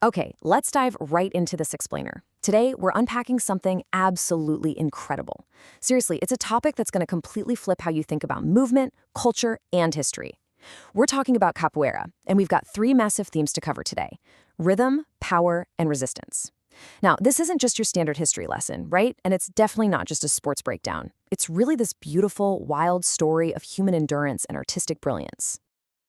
Okay, let's dive right into this explainer. Today, we're unpacking something absolutely incredible. Seriously, it's a topic that's going to completely flip how you think about movement, culture, and history. We're talking about capoeira, and we've got three massive themes to cover today: rhythm, power, and resistance. Now, this isn't just your standard history lesson, right? And it's definitely not just a sports breakdown. It's really this beautiful, wild story of human endurance and artistic brilliance.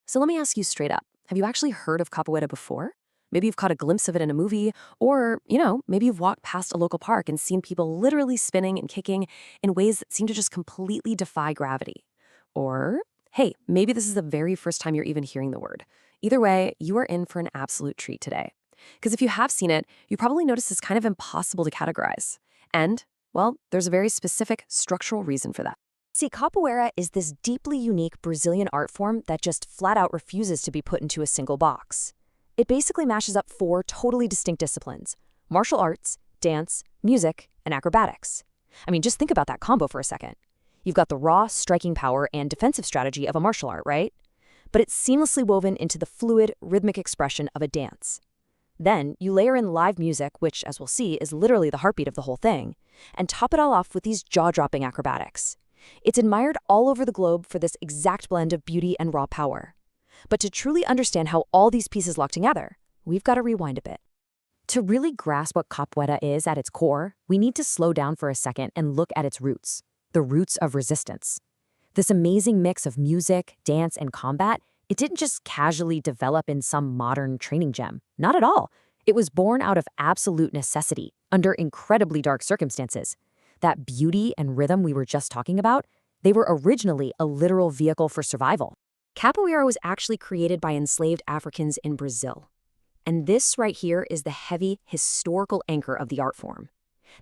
So let me ask you straight up, have you actually heard of capoeira before? Maybe you've caught a glimpse of it in a movie, or, maybe you've walked past a local park and seen people literally spinning and kicking in ways that seem to just completely defy gravity. Or, hey, maybe this is the very first time you're even hearing the word. Either way, you are in for an absolute treat today. Because if you have seen it, you probably notice it's kind of impossible to categorize. And, well, there's a very specific structural reason for that. See, capoeira is this deeply unique Brazilian art form that just flat out refuses to be put into a single box. It basically mashes up four totally distinct disciplines: martial arts, dance, music, and acrobatics. I mean, just think about that combo for a second. You've got the raw, striking power and defensive strategy of a martial art, right? But it's seamlessly woven into the fluid, rhythmic expression of a dance. Then you layer in live music, which, as we'll see, is literally the heartbeat of the whole thing, and top it all off with these jaw-dropping acrobatics. It's admired all over the globe for this exact blend of beauty and raw power. But to truly understand how all these pieces lock together, we've got to rewind a bit. To really grasp what capoeira is at its core, we need to slow down for a second and look at its roots, the roots of resistance. This amazing mix of music, dance, and combat, it didn't just casually develop in some modern training gym. Not at all. It was born out of absolute necessity, under incredibly dark circumstances. That beauty and rhythm we were just talking about, they were originally a literal vehicle for survival. Capoeira was actually created by enslaved Africans in Brazil. And this right here is the heavy, historical anchor of the art form.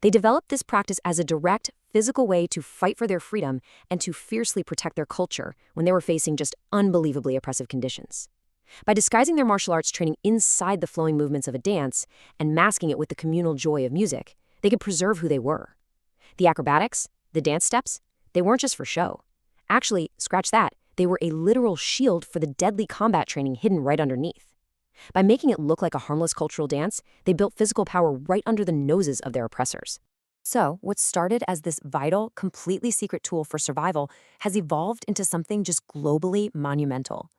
They developed this practice as a direct, physical way to fight for their freedom and to fiercely protect their culture when they were facing just unbelievably oppressive conditions. By disguising their martial arts training inside the flowing movements of a dance and masking it with the communal joy of music, they could preserve who they were. The acrobatics, the dance steps, they weren't just for show. Actually, scratch that, they were a literal shield for the deadly combat training hidden right underneath. By making it look like a harmless cultural dance, they built physical power right under the noses of their oppressors. So, what started as this vital, completely secret tool for survival has evolved into something just globally monumental.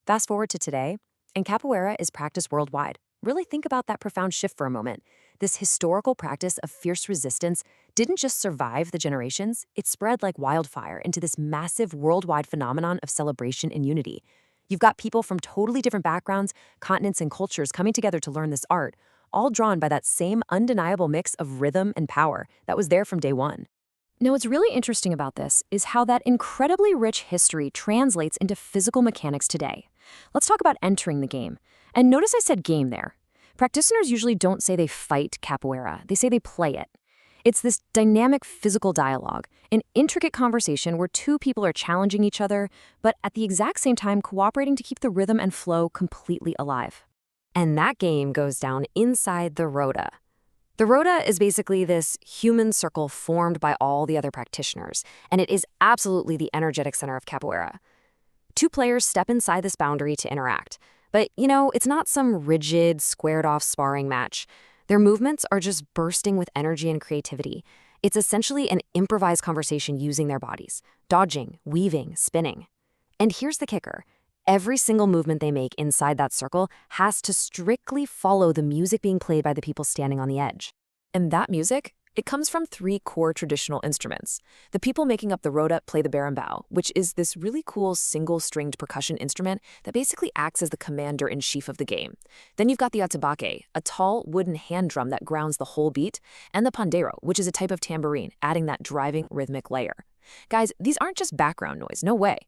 Fast forward to today, and capoeira is practiced worldwide. Really think about that profound shift for a moment. This historical practice of fierce resistance didn't just survive the generations, it spread like wildfire into this massive worldwide phenomenon of celebration and unity. You've got people from totally different backgrounds, continents, and cultures coming together to learn this art, all drawn by that same undeniable mix of rhythm and power that was there from day one. Now, what's really interesting about this is how that incredibly rich history translates into physical mechanics today. Let's talk about entering the game. And notice I said game there. Practitioners usually don't say they fight capoeira, they say they play it. It's this dynamic physical dialogue, an intricate conversation where two people are challenging each other, but at the exact same time cooperating to keep the rhythm and flow completely alive. And that game goes down inside the roda. The roda is basically this human circle formed by all the other practitioners, and it is absolutely the energetic center of capoeira. Two players step inside this boundary to interact. But, it's not some rigid, squared-off sparring match. Their movements are just bursting with energy and creativity. It's essentially an improvised conversation using their bodies, dodging, weaving, spinning. And here's the kicker. Every single movement they make inside that circle has to strictly follow the music being played by the people standing on the edge. And that music, it comes from three core traditional instruments. The people making up the roda play the berimbau, which is this really cool single-stringed percussion instrument that basically acts as the commander-in-chief of the game. Then you've got the atabaque, a tall wooden hand drum that grounds the whole beat, and the pandeiro, which is a type of tambourine, adding that driving rhythmic layer. Guys, these aren't just background noise, no way.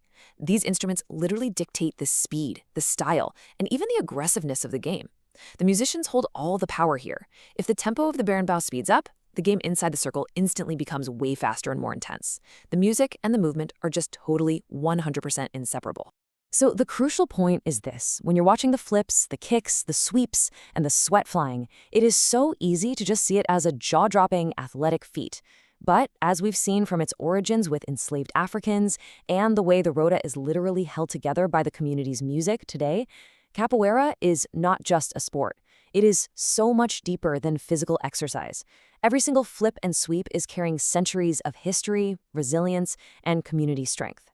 These instruments literally dictate the speed, the style, and even the aggressiveness of the game. The musicians hold all the power here. If the tempo of the berimbau speeds up, the game inside the circle instantly becomes way faster and more intense. The music and the movement are just totally 100% inseparable. So the crucial point is this. When you're watching the flips, the kicks, the sweeps, and the sweat flying, it is so easy to just see it as a jaw-dropping athletic feat. But as we've seen from its origins with enslaved Africans and the way the roda is literally held together by the community's music today, capoeira is not just a sport. It is so much deeper than physical exercise. Every single flip and sweep is carrying centuries of history, resilience, and community strength.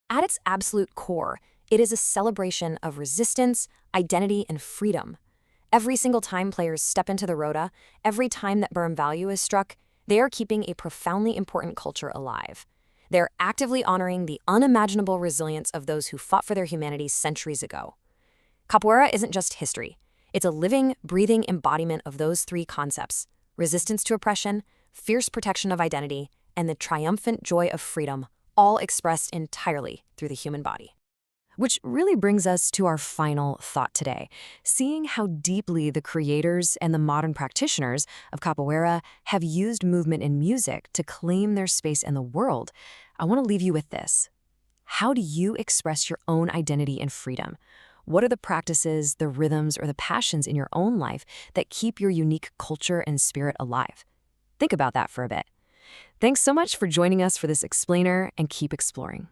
At its absolute core, it is a celebration of resistance, identity, and freedom. Every single time players step into the roda, every time that berimbau is struck, they are keeping a profoundly important culture alive. They're actively honoring the unimaginable resilience of those who fought for their humanity centuries ago. Capoeira isn't just history. It's a living, breathing embodiment of those three concepts: resistance to oppression, fierce protection of identity, and the triumphant joy of freedom, all expressed entirely through the human body. Which really brings us to our final thought today. Seeing how deeply the creators and the modern practitioners of capoeira have used movement in music to claim their space in the world, I want to leave you with this. How do you express your own identity and freedom? What are the practices, the rhythms, or the passions in your own life that keep your unique culture and spirit alive? Think about that for a bit. Thanks so much for joining us for this explainer, and keep exploring.